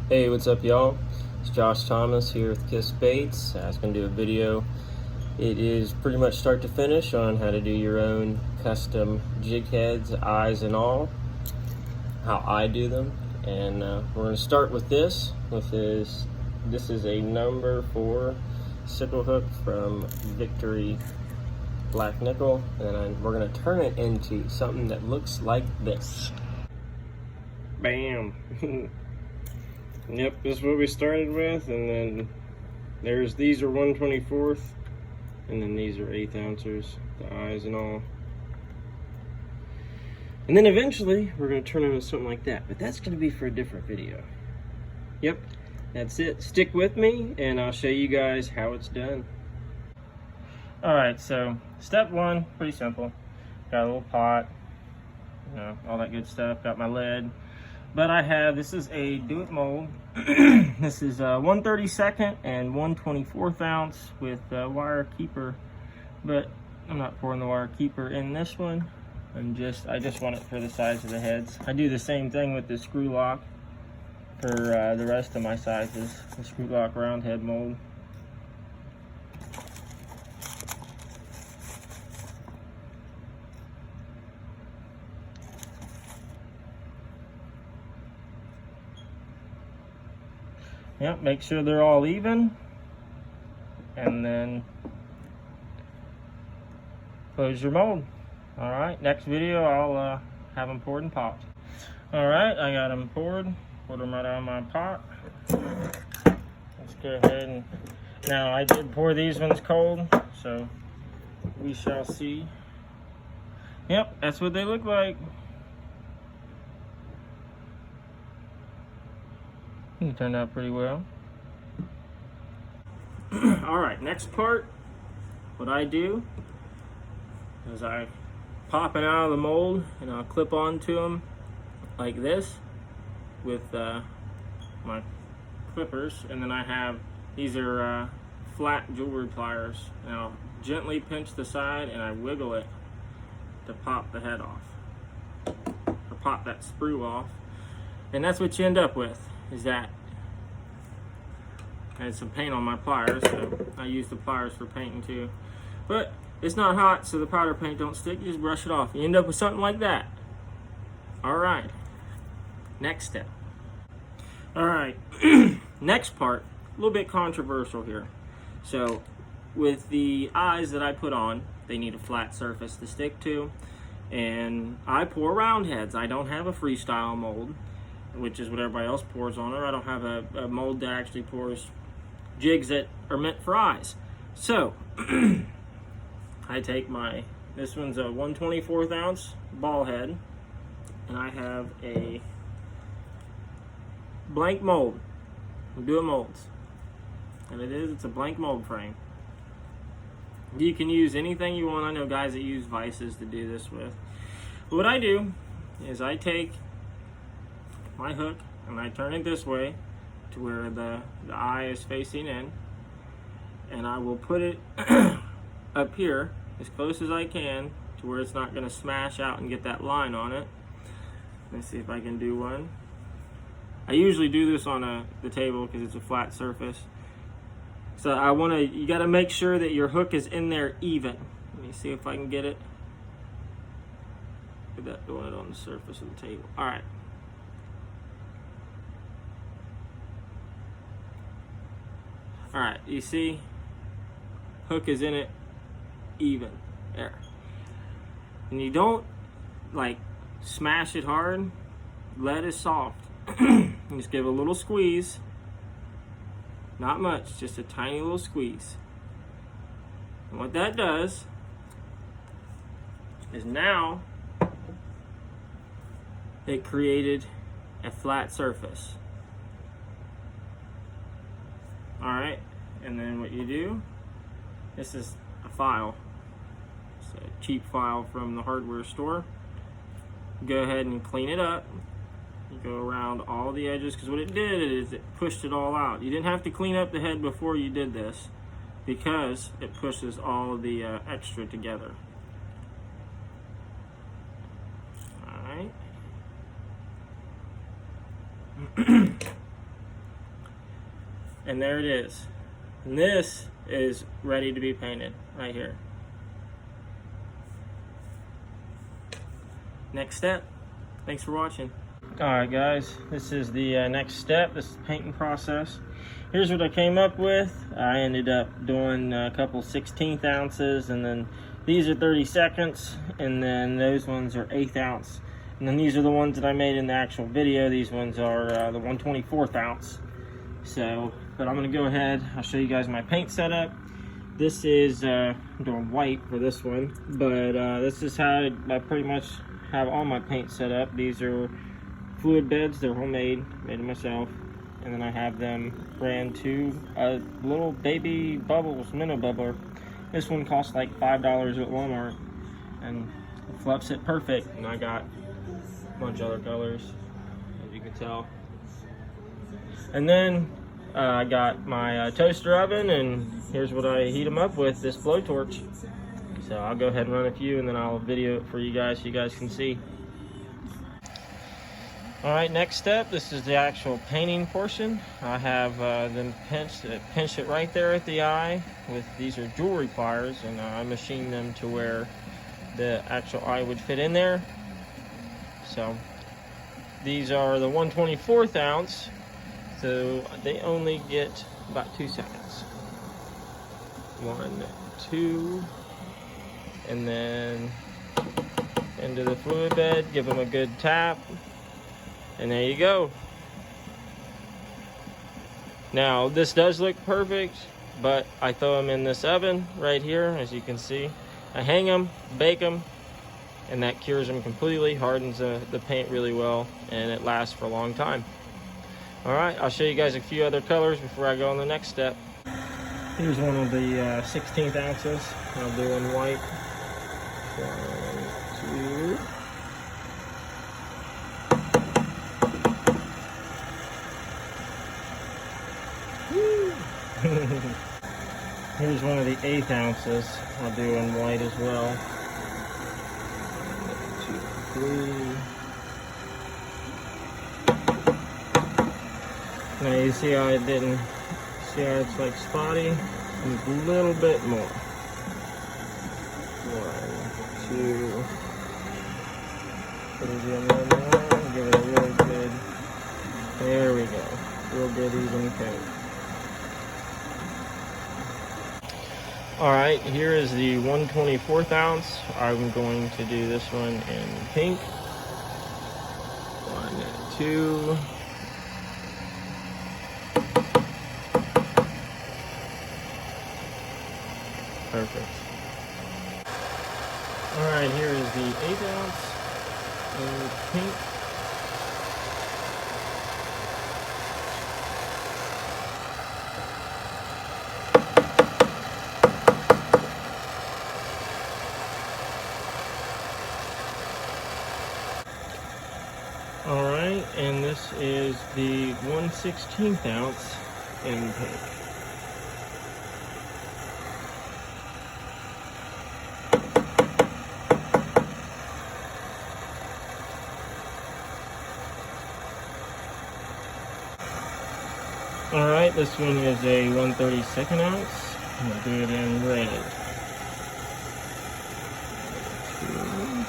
Hey, what's up, y'all? It's Josh Thomas here with Kiss Baits. I was going to do a video. It is pretty much start to finish on how to do your own custom jig heads, eyes and all, how I do them. And we're going to start with this. This is a number 4 sickle hook from Victory Black Nickel, and we're going to turn it into something that looks like this. Bam! Yep, this is what we started with, and then these are 1/24th, and then these are 1/8 ounces, the eyes and all. And then eventually we're going to turn it into something like that, but that's going to be for a different video. Yep, that's it. Stick with me and I'll show you guys how it's done. Alright, so step 1, pretty simple. Got a little pot, you know, all that good stuff. Got my lead. But this is a Do It mold. This is 1/32 and 1/24 ounce with wire keeper, but I'm not pouring the wire keeper in this one. I just want it for the size of the heads. I do the same thing with the screw lock for the rest of my sizes, the screw lock round head mold. Yep, make sure they're all even, and then close your mold. All right, next video I'll have them poured and popped. All right, I got them poured them right out of my pot. Let's go ahead and, now I did pour these ones cold, so we shall see. Yep, that's what they look like. It turned out pretty well. Alright, next part, what I do is I pop it out of the mold and I'll clip onto them like this with my clippers, and then these are flat jewelry pliers, and I'll gently pinch the side and I wiggle it to pop the head off, or pop that sprue off, and that's what you end up with. Is that I had some paint on my pliers, so I use the pliers for painting too. But it's not hot, so the powder paint don't stick. You just brush it off. You end up with something like that. All right. Next step. All right. Next part, a little bit controversial here. So with the eyes that I put on, they need a flat surface to stick to, and I pour round heads. I don't have a freestyle mold, which is what everybody else pours on it. I don't have a mold that actually pours jigs that are meant for eyes. So I take this one's a 1/24 ounce ball head, and I have a blank mold. Do It molds, and it's a blank mold frame. You can use anything you want. I know guys that use vices to do this with. But what I do is I take my hook and I turn it this way to where the eye is facing in, and I will put it up here as close as I can to where it's not going to smash out and get that line on it. Let's see if I can do one. I usually do this on the table because it's a flat surface. So you got to make sure that your hook is in there even. Let me see if I can get it. Look at that, doing it on the surface of the table. All right. All right, you see, hook is in it even there. And you don't like smash it hard. Lead is soft. Just give a little squeeze. Not much, just a tiny little squeeze. And what that does is now it created a flat surface. Alright, and then what you do, this is a file. It's a cheap file from the hardware store. Go ahead and clean it up. You go around all the edges, because what it did is it pushed it all out. You didn't have to clean up the head before you did this, because it pushes all the extra together. Alright. And there it is. And this is ready to be painted right here. Next step. Thanks for watching. Alright guys, this is the next step. This is the painting process. Here's what I came up with. I ended up doing a couple 1/16 ounces, and then these are 32nds, and then those ones are 1/8 ounce. And then these are the ones that I made in the actual video. These ones are the 1/24 ounce. So, but I'm gonna go ahead, I'll show you guys my paint setup. This is, I'm doing white for this one, but this is how I pretty much have all my paint set up. These are fluid beds, they're homemade, made them myself. And then I have them ran to a little baby bubbles, minnow bubbler. This one costs like $5 at Walmart, and it fluffs it perfect. And I got a bunch of other colors, as you can tell. And then I got my toaster oven, and here's what I heat them up with, this blowtorch. So I'll go ahead and run a few, and then I'll video it for you guys so you guys can see. Alright, next step, this is the actual painting portion. I have them pinch it right there at the eye with, these are jewelry pliers, and I machine them to where the actual eye would fit in there. So these are the 1/24 ounce, so they only get about 2 seconds. 1, 2, and then into the fluid bed, give them a good tap. And there you go. Now this does look perfect, but I throw them in this oven right here, as you can see. I hang them, bake them, and that cures them completely, hardens the paint really well, and it lasts for a long time. Alright, I'll show you guys a few other colors before I go on the next step. Here's one of the 16th ounces. I'll do in white. 1, 2. Here's one of the 1/8 ounces. I'll do in white as well. 1, 2, 3. Now you see how it didn't, see how it's like spotty? A little bit more. 1, 2. Put it in one more, give it a really good, there we go. Real good even coat. Alright, here is the 1/24 ounce. I'm going to do this one in pink. 1, 2. Perfect. Alright, here is the 1/8 ounce in pink. Alright, and this is the 1/16 ounce in pink. Alright, this one is a 1/32 ounce. I'm going to do it in red. 2.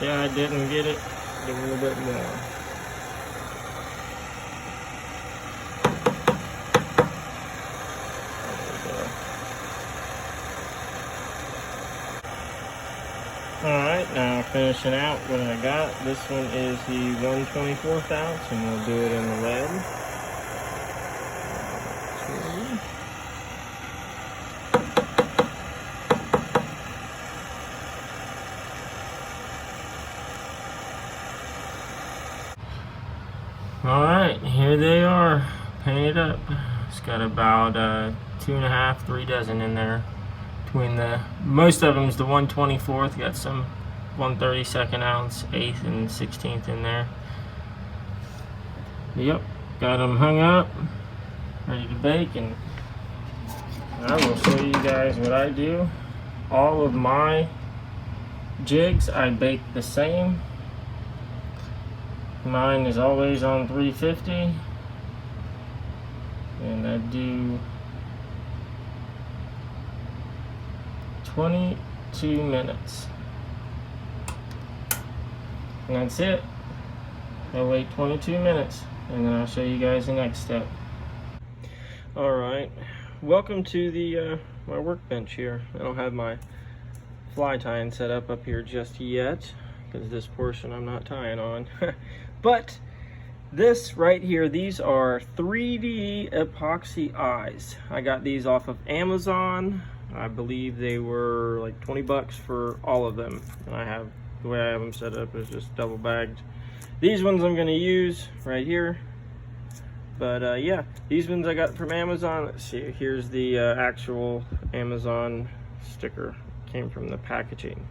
Yeah, I didn't get it. Give a little bit more. Alright, now finishing out what I got. This one is the 1/24 ounce, and we'll do it in the red. 1, 2. Alright, here they are, painted up. It's got about 2.5, 3 dozen in there. Between the, most of them's the 1/24th, got some 1/32 ounce, 1/8 and 16th in there. Yep, got them hung up, ready to bake, and I will show you guys what I do. All of my jigs I bake the same. Mine is always on 350, and I do 22 minutes. And that's it. I'll wait 22 minutes, and then I'll show you guys the next step. Alright, welcome to the my workbench here. I don't have my fly tying set up here just yet, because this portion I'm not tying on. But this right here, these are 3D epoxy eyes. I got these off of Amazon. I believe they were like 20 bucks for all of them. And I have, the way I have them set up is just double bagged. These ones I'm gonna use right here. But yeah, these ones I got from Amazon. Let's see, here's the actual Amazon sticker. Came from the packaging.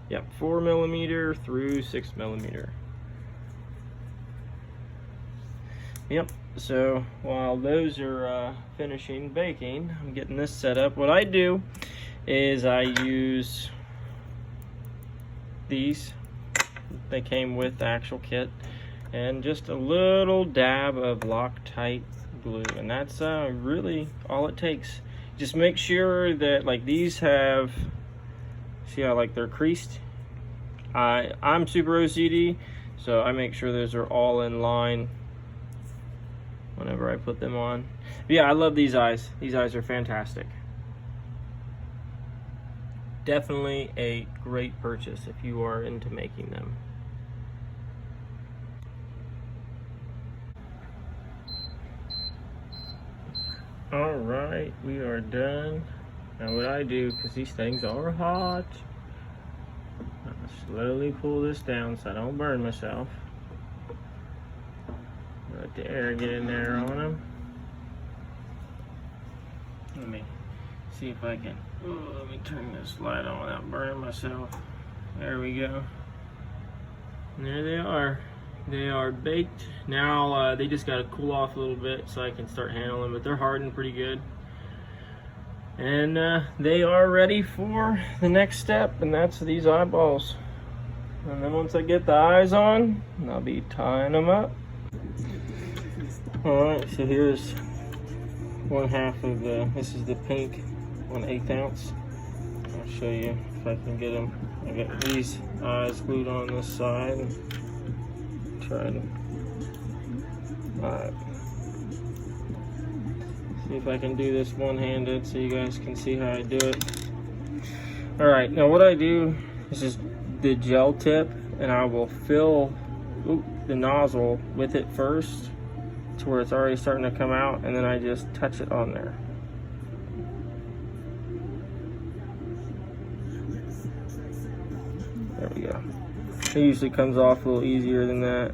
Yep, 4mm through 6mm. Yep, so while those are finishing baking, I'm getting this set up. What I do is I use these. They came with the actual kit, and just a little dab of Loctite glue, and that's really all it takes. Just make sure that, like, these have, see how like they're creased? I'm super OCD, so I make sure those are all in line whenever I put them on. But yeah, I love these eyes. These eyes are fantastic. Definitely a great purchase if you are into making them. All right, we are done. Now what I do, because these things are hot, I'll slowly pull this down so I don't burn myself. Let the air get in there on them. Let me see if I can, let me turn this light on without burning myself. There we go. And there they are. They are baked. Now they just got to cool off a little bit so I can start handling them, but they're hardened pretty good. And they are ready for the next step, and that's these eyeballs. And then once I get the eyes on, I'll be tying them up. Alright, so here's 1/2 of the, this is the pink 1/8 ounce. I'll show you if I can get them. I got these eyes glued on this side. And try to, alright. See if I can do this one-handed so you guys can see how I do it. Alright, now what I do is just the gel tip, and I will fill the nozzle with it first to where it's already starting to come out, and then I just touch it on there. There we go. It usually comes off a little easier than that.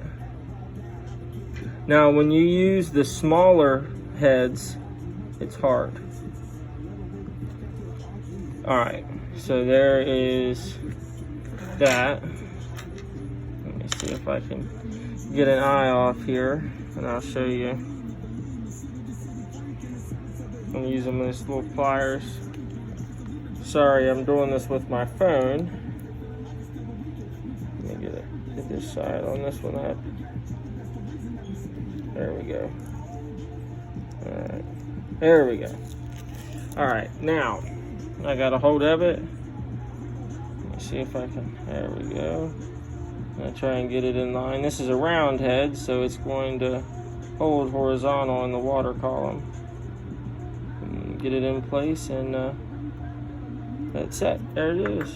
Now when you use the smaller heads, it's hard. Alright, so there is that. Let me see if I can get an eye off here, and I'll show you. I'm using these little pliers. Sorry, I'm doing this with my phone. Let me get this side on this one up. There we go. Alright. There we go. Alright, now I got a hold of it. Let me see if I can. There we go. I'm going to try and get it in line. This is a round head, so it's going to hold horizontal in the water column. And get it in place, and that's it. There it is.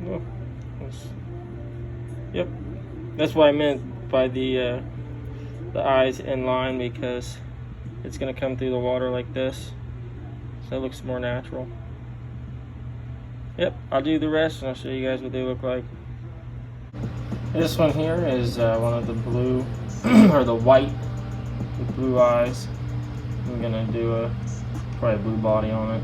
Oh, yep. That's what I meant by the eyes in line, because it's going to come through the water like this, so it looks more natural. Yep, I'll do the rest and I'll show you guys what they look like. This one here is one of the blue, or the white with blue eyes. I'm going to do probably a blue body on it.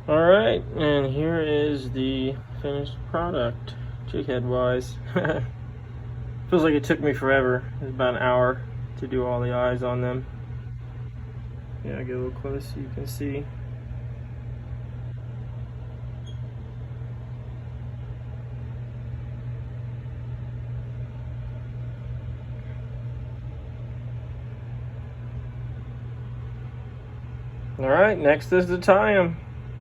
Alright, and here is the finished product, jig head wise. Feels like it took me forever. It was about an hour to do all the eyes on them. Yeah, get a little close so you can see. All right, next is to tie them.